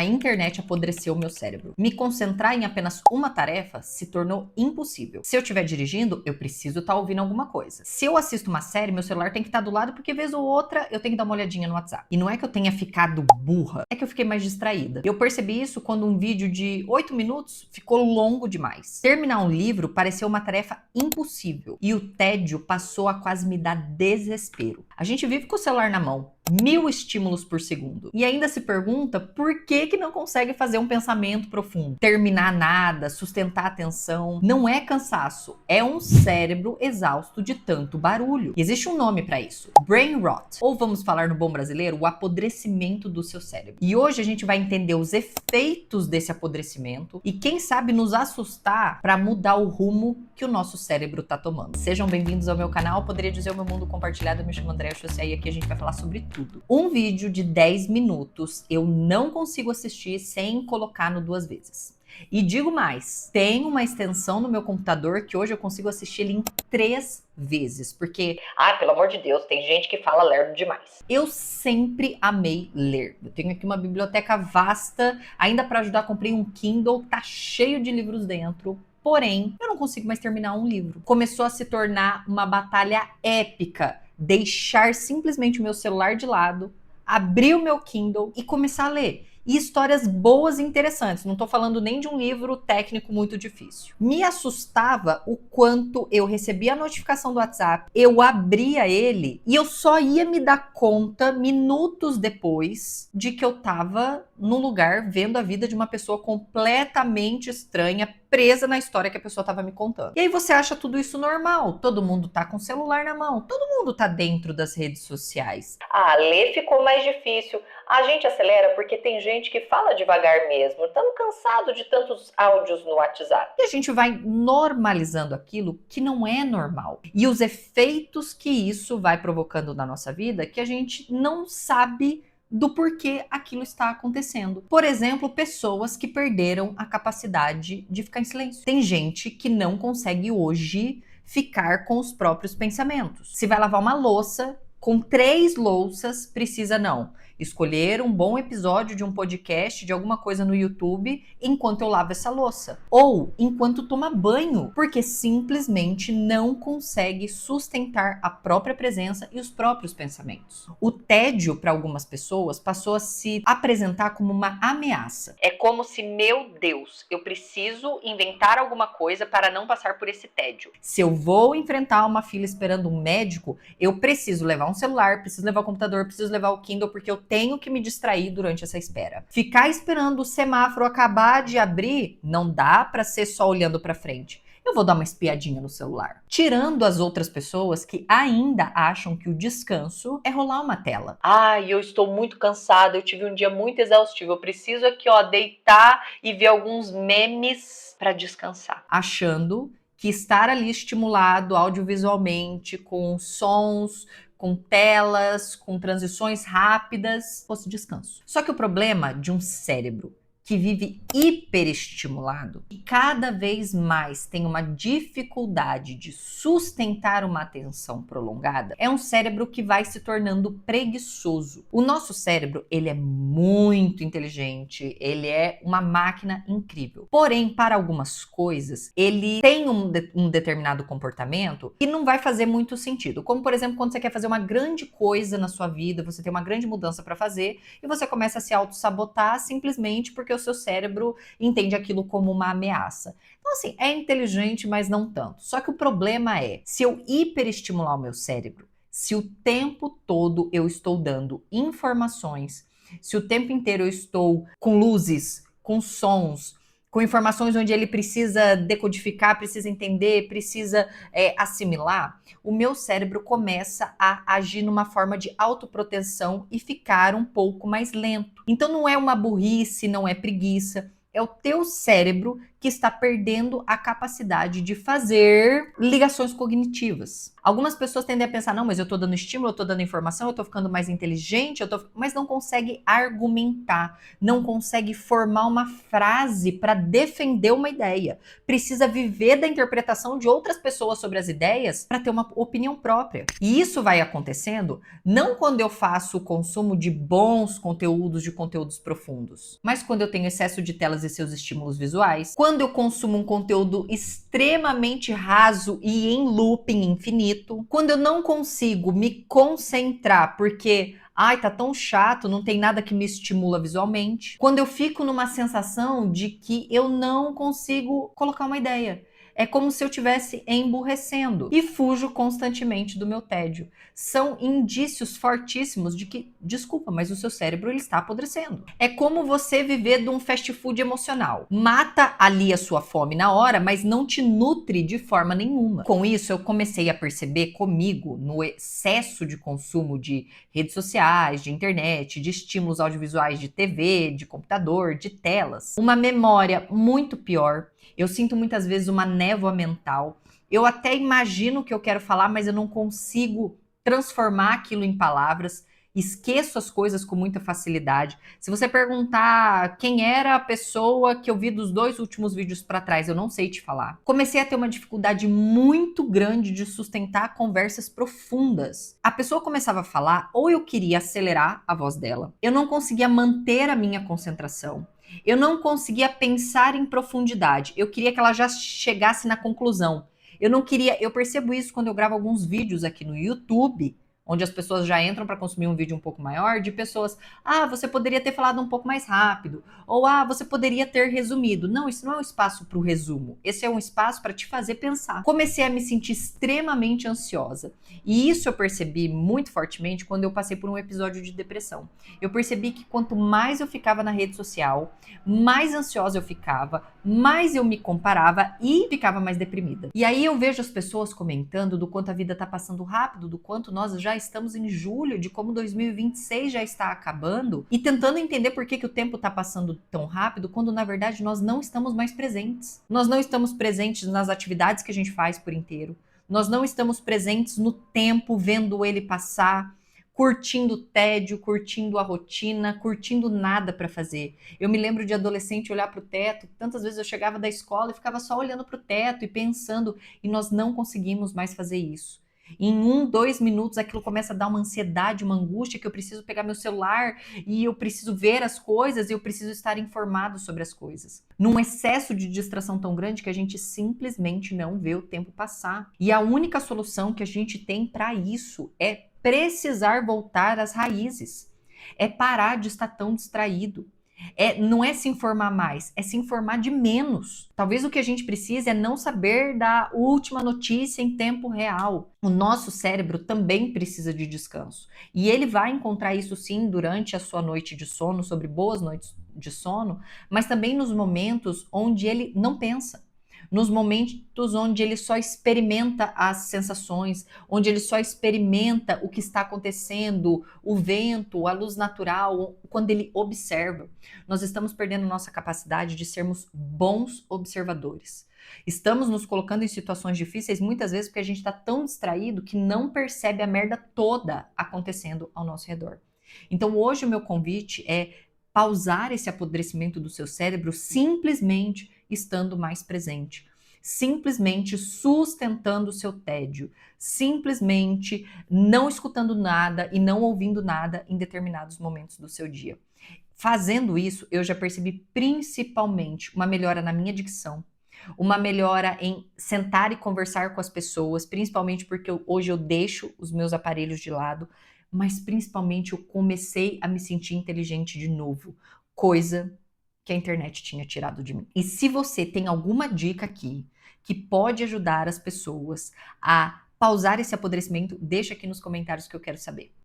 A internet apodreceu o meu cérebro. Me concentrar em apenas uma tarefa se tornou impossível. Se eu estiver dirigindo, eu preciso estar ouvindo alguma coisa. Se eu assisto uma série, meu celular tem que estar do lado, porque vez ou outra eu tenho que dar uma olhadinha no WhatsApp. E não é que eu tenha ficado burra, é que eu fiquei mais distraída. Eu percebi isso quando um vídeo de 8 minutos ficou longo demais. Terminar um livro pareceu uma tarefa impossível. E o tédio passou a quase me dar desespero. A gente vive com o celular na mão. 1000 estímulos por segundo. E ainda se pergunta por que não consegue fazer um pensamento profundo, terminar nada, sustentar a atenção. Não é cansaço, é um cérebro exausto de tanto barulho. E existe um nome para isso: brain rot. Ou vamos falar no bom brasileiro, o apodrecimento do seu cérebro. E hoje a gente vai entender os efeitos desse apodrecimento e quem sabe nos assustar para mudar o rumo que o nosso cérebro tá tomando. Sejam bem-vindos ao meu canal, poderia dizer o meu mundo compartilhado. Eu me chamo Andréa Chaussé e aqui a gente vai falar sobre tudo. Um vídeo de 10 minutos eu não consigo assistir sem colocá-lo 2 vezes. E digo mais, tem uma extensão no meu computador que hoje eu consigo assistir ele em 3 vezes, porque, pelo amor de Deus, tem gente que fala lerdo demais. Eu sempre amei ler. Eu tenho aqui uma biblioteca vasta, ainda para ajudar, comprei um Kindle, tá cheio de livros dentro. Porém, eu não consigo mais terminar um livro. Começou a se tornar uma batalha épica deixar simplesmente o meu celular de lado, abrir o meu Kindle e começar a ler. E histórias boas e interessantes. Não tô falando nem de um livro técnico muito difícil. Me assustava o quanto eu recebia a notificação do WhatsApp, eu abria ele e eu só ia me dar conta minutos depois de que eu tava num lugar vendo a vida de uma pessoa completamente estranha, presa na história que a pessoa tava me contando. E aí você acha tudo isso normal. Todo mundo tá com o celular na mão, todo mundo tá dentro das redes sociais. Ler ficou mais difícil. A gente acelera porque tem gente que fala devagar mesmo. Estamos cansados de tantos áudios no WhatsApp. E a gente vai normalizando aquilo que não é normal. E os efeitos que isso vai provocando na nossa vida que a gente não sabe do porquê aquilo está acontecendo. Por exemplo, pessoas que perderam a capacidade de ficar em silêncio. Tem gente que não consegue hoje ficar com os próprios pensamentos. Se vai lavar uma louça, com 3 louças, precisa não escolher um bom episódio de um podcast, de alguma coisa no YouTube, enquanto eu lavo essa louça. Ou enquanto toma banho, porque simplesmente não consegue sustentar a própria presença e os próprios pensamentos. O tédio, para algumas pessoas, passou a se apresentar como uma ameaça. É como se, meu Deus, eu preciso inventar alguma coisa para não passar por esse tédio. Se eu vou enfrentar uma fila esperando um médico, eu preciso levar um celular, preciso levar o computador, preciso levar o Kindle, porque eu tenho que me distrair durante essa espera. Ficar esperando o semáforo acabar de abrir, não dá para ser só olhando para frente. Eu vou dar uma espiadinha no celular. Tirando as outras pessoas que ainda acham que o descanso é rolar uma tela. Eu estou muito cansada, eu tive um dia muito exaustivo, eu preciso aqui, deitar e ver alguns memes para descansar. Achando que estar ali estimulado audiovisualmente, com sons, com telas, com transições rápidas, fosse descanso. Só que o problema de um cérebro que vive hiperestimulado e cada vez mais tem uma dificuldade de sustentar uma atenção prolongada, é um cérebro que vai se tornando preguiçoso. O nosso cérebro, ele é muito inteligente, ele é uma máquina incrível. Porém, para algumas coisas, ele tem um determinado comportamento que não vai fazer muito sentido. Como, por exemplo, quando você quer fazer uma grande coisa na sua vida, você tem uma grande mudança para fazer e você começa a se auto-sabotar simplesmente porque o seu cérebro entende aquilo como uma ameaça. Então, assim, é inteligente, mas não tanto. Só que o problema é, se eu hiperestimular o meu cérebro, se o tempo todo eu estou dando informações, se o tempo inteiro eu estou com luzes, com sons, com informações onde ele precisa decodificar, precisa entender, precisa assimilar, o meu cérebro começa a agir numa forma de autoproteção e ficar um pouco mais lento. Então não é uma burrice, não é preguiça. É o teu cérebro que está perdendo a capacidade de fazer ligações cognitivas. Algumas pessoas tendem a pensar, não, mas eu tô dando estímulo, eu tô dando informação, eu tô ficando mais inteligente, mas não consegue argumentar, não consegue formar uma frase para defender uma ideia. Precisa viver da interpretação de outras pessoas sobre as ideias para ter uma opinião própria. E isso vai acontecendo não quando eu faço o consumo de bons conteúdos, de conteúdos profundos, mas quando eu tenho excesso de telas e seus estímulos visuais, quando eu consumo um conteúdo extremamente raso e em looping infinito, quando eu não consigo me concentrar porque ai, tá tão chato, não tem nada que me estimula visualmente. Quando eu fico numa sensação de que eu não consigo colocar uma ideia. É como se eu estivesse emburrecendo e fujo constantemente do meu tédio. São indícios fortíssimos de que, desculpa, mas o seu cérebro ele está apodrecendo. É como você viver de um fast food emocional. Mata ali a sua fome na hora, mas não te nutre de forma nenhuma. Com isso, eu comecei a perceber comigo, no excesso de consumo de redes sociais, de internet, de estímulos audiovisuais de TV, de computador, de telas, uma memória muito pior. Eu sinto muitas vezes uma névoa mental. Eu até imagino o que eu quero falar, mas eu não consigo transformar aquilo em palavras. Esqueço as coisas com muita facilidade. Se você perguntar quem era a pessoa que eu vi dos 2 últimos vídeos para trás, eu não sei te falar. Comecei a ter uma dificuldade muito grande de sustentar conversas profundas. A pessoa começava a falar, ou eu queria acelerar a voz dela, eu não conseguia manter a minha concentração. Eu não conseguia pensar em profundidade. Eu queria que ela já chegasse na conclusão. Eu não queria. Eu percebo isso quando eu gravo alguns vídeos aqui no YouTube, onde as pessoas já entram para consumir um vídeo um pouco maior, de pessoas, você poderia ter falado um pouco mais rápido, ou você poderia ter resumido. Não, isso não é um espaço para o resumo, esse é um espaço para te fazer pensar. Comecei a me sentir extremamente ansiosa, e isso eu percebi muito fortemente quando eu passei por um episódio de depressão. Eu percebi que quanto mais eu ficava na rede social, mais ansiosa eu ficava, mais eu me comparava e ficava mais deprimida. E aí eu vejo as pessoas comentando do quanto a vida tá passando rápido, do quanto nós já estamos em julho, de como 2026 já está acabando, e tentando entender por que o tempo está passando tão rápido, quando na verdade nós não estamos mais presentes. Nós não estamos presentes nas atividades que a gente faz por inteiro. Nós não estamos presentes no tempo, vendo ele passar, curtindo o tédio, curtindo a rotina, curtindo nada para fazer. Eu me lembro de adolescente olhar para o teto, tantas vezes eu chegava da escola e ficava só olhando para o teto e pensando, e nós não conseguimos mais fazer isso. Em 1, 2 minutos aquilo começa a dar uma ansiedade, uma angústia, que eu preciso pegar meu celular e eu preciso ver as coisas e eu preciso estar informado sobre as coisas. Num excesso de distração tão grande que a gente simplesmente não vê o tempo passar. E a única solução que a gente tem para isso é precisar voltar às raízes. É parar de estar tão distraído. Não é se informar mais, é se informar de menos. Talvez o que a gente precisa é não saber da última notícia em tempo real. O nosso cérebro também precisa de descanso. E ele vai encontrar isso sim durante a sua noite de sono, sobre boas noites de sono, mas também nos momentos onde ele não pensa. Nos momentos onde ele só experimenta as sensações, onde ele só experimenta o que está acontecendo, o vento, a luz natural, quando ele observa. Nós estamos perdendo nossa capacidade de sermos bons observadores. Estamos nos colocando em situações difíceis muitas vezes porque a gente está tão distraído que não percebe a merda toda acontecendo ao nosso redor. Então hoje o meu convite é pausar esse apodrecimento do seu cérebro simplesmente estando mais presente, simplesmente sustentando o seu tédio, simplesmente não escutando nada e não ouvindo nada em determinados momentos do seu dia. Fazendo isso, eu já percebi principalmente uma melhora na minha dicção, uma melhora em sentar e conversar com as pessoas, principalmente porque hoje eu deixo os meus aparelhos de lado, mas principalmente eu comecei a me sentir inteligente de novo, coisa que a internet tinha tirado de mim. E se você tem alguma dica aqui que pode ajudar as pessoas a pausar esse apodrecimento, deixa aqui nos comentários que eu quero saber.